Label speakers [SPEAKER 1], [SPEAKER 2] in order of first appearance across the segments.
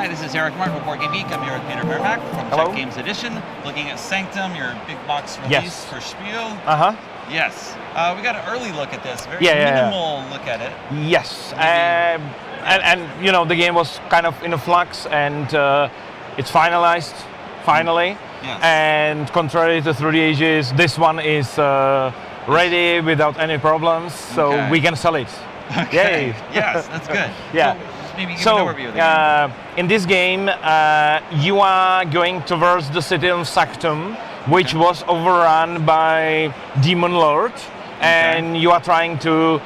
[SPEAKER 1] Hi, this is Eric Martin with BoardGameGeek. I'm here with Peter Mermack from
[SPEAKER 2] Hello.
[SPEAKER 1] Tech Games Edition, looking at Sanctum, your big box release for SPIEL. Yes. We got an early look at this, very minimal look at it.
[SPEAKER 2] Yes, and you know, the game was kind of in a flux, and it's finalized finally.
[SPEAKER 1] Yes.
[SPEAKER 2] And contrary to 3D Ages, this one is ready without any problems, so we can sell it.
[SPEAKER 1] Okay.
[SPEAKER 2] Yay.
[SPEAKER 1] Yes, that's good.
[SPEAKER 2] Yeah.
[SPEAKER 1] So maybe give an overview of the game.
[SPEAKER 2] In this game, you are going towards the city of Sanctum, which was overrun by Demon Lord, and you are trying to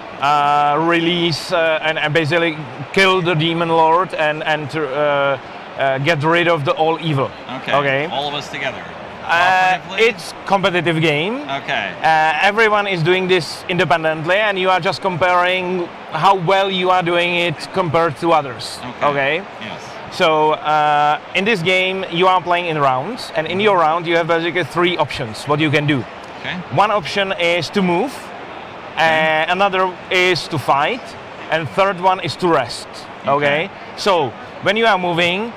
[SPEAKER 2] release and basically kill the Demon Lord and to get rid of the all evil.
[SPEAKER 1] Okay. All of us together.
[SPEAKER 2] It's competitive game.
[SPEAKER 1] Okay.
[SPEAKER 2] Everyone is doing this independently, and you are just comparing how well you are doing it compared to others. Okay.
[SPEAKER 1] Yes.
[SPEAKER 2] So in this game, you are playing in rounds, and in your round, you have basically 3 options what you can do.
[SPEAKER 1] Okay.
[SPEAKER 2] One option is to move, another is to fight, and third one is to rest. Okay. So when you are moving,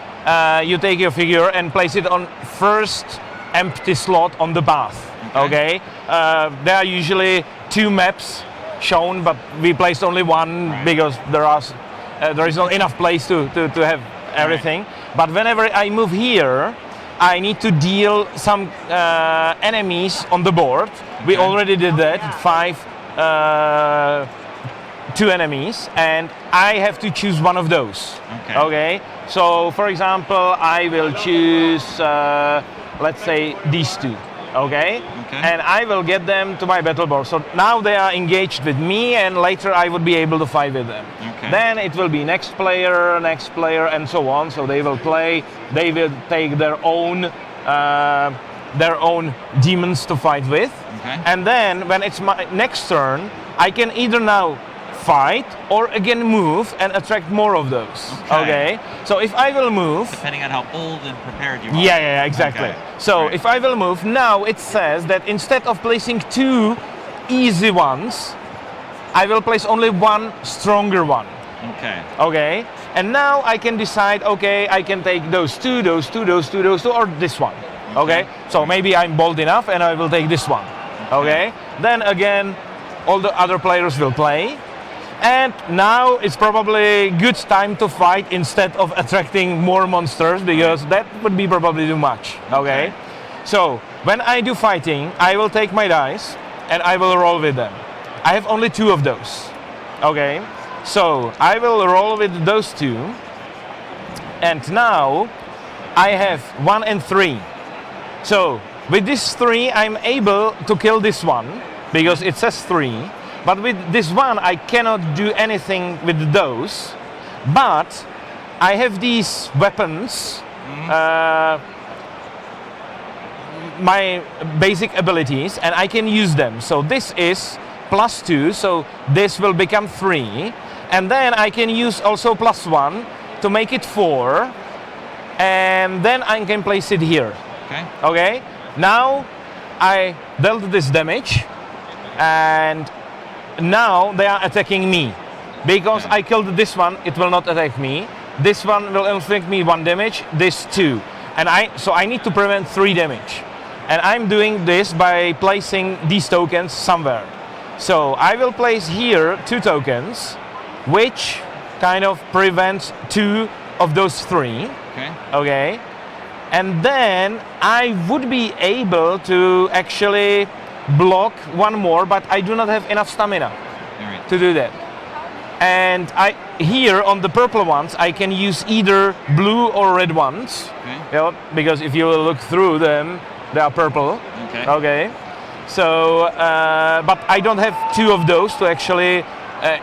[SPEAKER 2] you take your figure and place it on first empty slot on the path. Okay. There are usually 2 maps shown, but we placed only one because there is not enough place to have everything. But whenever I move here, I need to deal some enemies on the board. We already did that, 2 enemies, and I have to choose one of those. Okay. So for example, I will choose let's say these 2, and I will get them to my battle board. So now they are engaged with me, and later I would be able to fight with them. Then it will be next player, and so on. So they will play. They will take their own demons to fight with, and then when it's my next turn, I can either now fight or again move and attract more of those. So if I will move,
[SPEAKER 1] depending on how old and prepared you are.
[SPEAKER 2] Yeah, exactly. So if I will move, now it says that instead of placing 2 easy ones, I will place only 1 stronger one. Okay. And now I can decide, I can take those 2, or this one. So maybe I'm bold enough and I will take this one. Then again, all the other players will play. And now it's probably good time to fight instead of attracting more monsters, because that would be probably too much. So when I do fighting, I will take my dice and I will roll with them. I have only 2 of those. So I will roll with those 2, and now I have 1 and 3. So with this 3, I'm able to kill this one because it says 3. But with this one, I cannot do anything with those. But I have these weapons, my basic abilities, and I can use them. So this is +2, so this will become 3. And then I can use also +1 to make it 4. And then I can place it here. Now I dealt this damage, and now they are attacking me. Because I killed this one, it will not attack me. This one will inflict me 1 damage, this 2. And so I need to prevent 3 damage. And I'm doing this by placing these tokens somewhere. So I will place here 2 tokens, which kind of prevents 2 of those 3. And then I would be able to actually block 1 more, but I do not have enough stamina to do that. And here on the purple ones, I can use either blue or red ones, because if you look through them, they are purple. So, but I don't have 2 of those to actually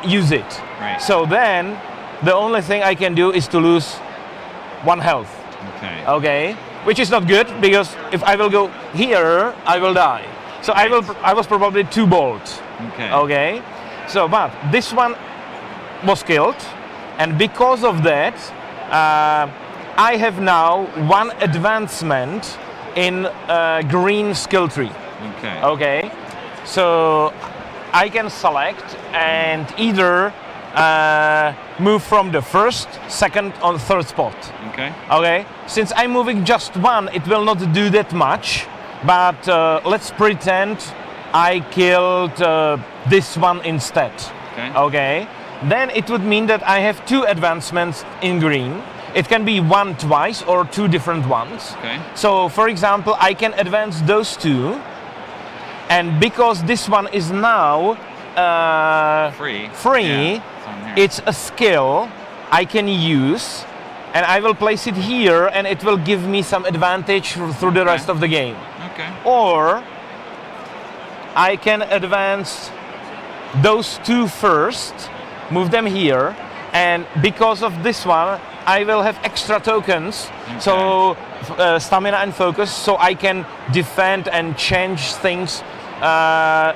[SPEAKER 2] use it. So then, the only thing I can do is to lose 1 health. Which is not good, because if I will go here, I will die. So I was probably too bold. So, but this one was killed, and because of that, I have now 1 advancement in green skill tree. So I can select and either move from the first, second, or third spot.
[SPEAKER 1] Okay.
[SPEAKER 2] Okay. Since I'm moving just one, it will not do that much. But let's pretend I killed this one instead.
[SPEAKER 1] Okay.
[SPEAKER 2] Okay. Then it would mean that I have 2 advancements in green. It can be one twice or 2 different ones.
[SPEAKER 1] Okay.
[SPEAKER 2] So, for example, I can advance those 2, and because this one is now free,
[SPEAKER 1] yeah,
[SPEAKER 2] it's a skill I can use, and I will place it here, and it will give me some advantage through the rest of the game.
[SPEAKER 1] Okay.
[SPEAKER 2] Or I can advance those 2 first, move them here, and because of this one, I will have extra tokens, so stamina and focus, so I can defend and change things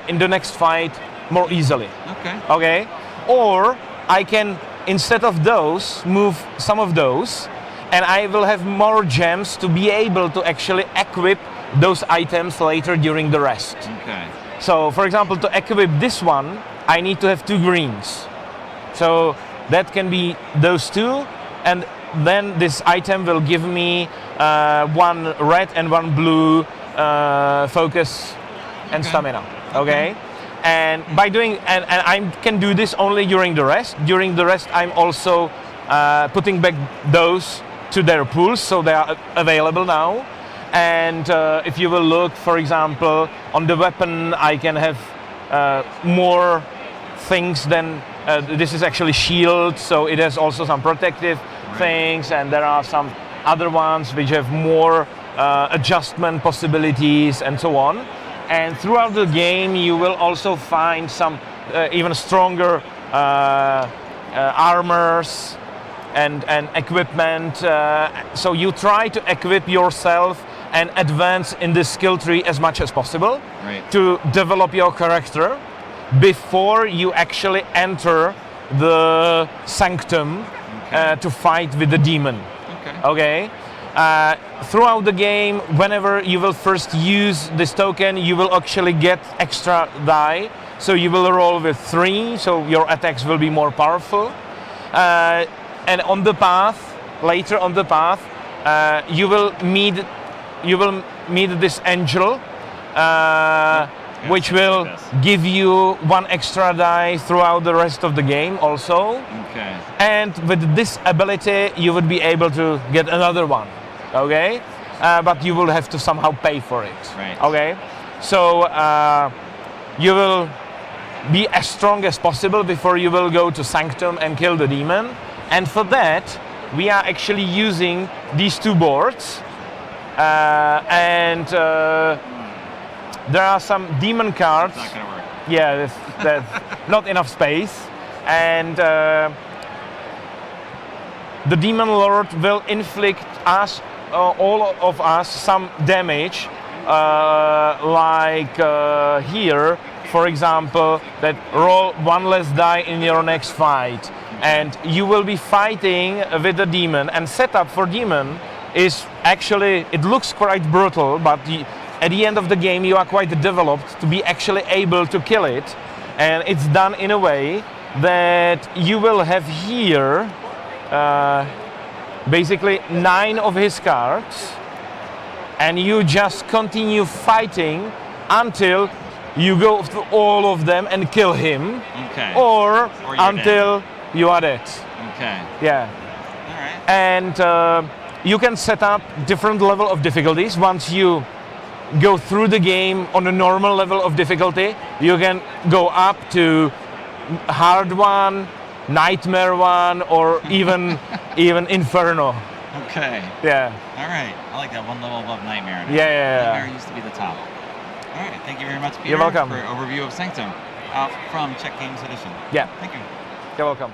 [SPEAKER 2] in the next fight more easily.
[SPEAKER 1] Okay.
[SPEAKER 2] Okay. Or I can, instead of those, move some of those, and I will have more gems to be able to actually equip those items later during the rest.
[SPEAKER 1] Okay.
[SPEAKER 2] So, for example, to equip this one, I need to have 2 greens. So that can be those 2, and then this item will give me 1 red and 1 blue focus and stamina. Okay. And by doing, and I can do this only during the rest. During the rest, I'm also putting back those to their pools, so they are available now. And if you will look, for example, on the weapon, I can have more things than this is actually shield, so it has also some protective things, and there are some other ones which have more adjustment possibilities and so on. And throughout the game, you will also find some even stronger armors and equipment. So you try to equip yourself and advance in the skill tree as much as possible to develop your character before you actually enter the Sanctum to fight with the demon. Okay. Throughout the game, whenever you will first use this token, you will actually get extra die. So you will roll with 3, so your attacks will be more powerful. And on the path, later on the path, you will meet this angel, which will give you 1 extra die throughout the rest of the game also. Okay. And with this ability, you would be able to get another one. Okay. But you will have to somehow pay for it.
[SPEAKER 1] Right.
[SPEAKER 2] Okay. So you will be as strong as possible before you will go to Sanctum and kill the demon. And for that, we are actually using these 2 boards. There are some demon cards.
[SPEAKER 1] It's not gonna work.
[SPEAKER 2] Yeah, that's not enough space. And the demon lord will inflict us, all of us, some damage, like here, for example, that roll 1 less die in your next fight. And you will be fighting with the demon, and setup for demon is actually, it looks quite brutal, but at the end of the game you are quite developed to be actually able to kill it. And it's done in a way that you will have here basically 9 of his cards, and you just continue fighting until you go through all of them and kill him.
[SPEAKER 1] Okay.
[SPEAKER 2] Or until
[SPEAKER 1] dead.
[SPEAKER 2] You are dead.
[SPEAKER 1] Okay.
[SPEAKER 2] Yeah.
[SPEAKER 1] All right.
[SPEAKER 2] And you can set up different level of difficulties. Once you go through the game on a normal level of difficulty, you can go up to hard one, nightmare one, or even inferno.
[SPEAKER 1] Okay.
[SPEAKER 2] Yeah.
[SPEAKER 1] All right. I like that, 1 level above nightmare.
[SPEAKER 2] Yeah.
[SPEAKER 1] Nightmare used to be the top. All right. Thank you very much, Peter.
[SPEAKER 2] You're welcome.
[SPEAKER 1] For overview of Sanctum from Czech Games Edition.
[SPEAKER 2] Yeah.
[SPEAKER 1] Thank you.
[SPEAKER 2] You're welcome.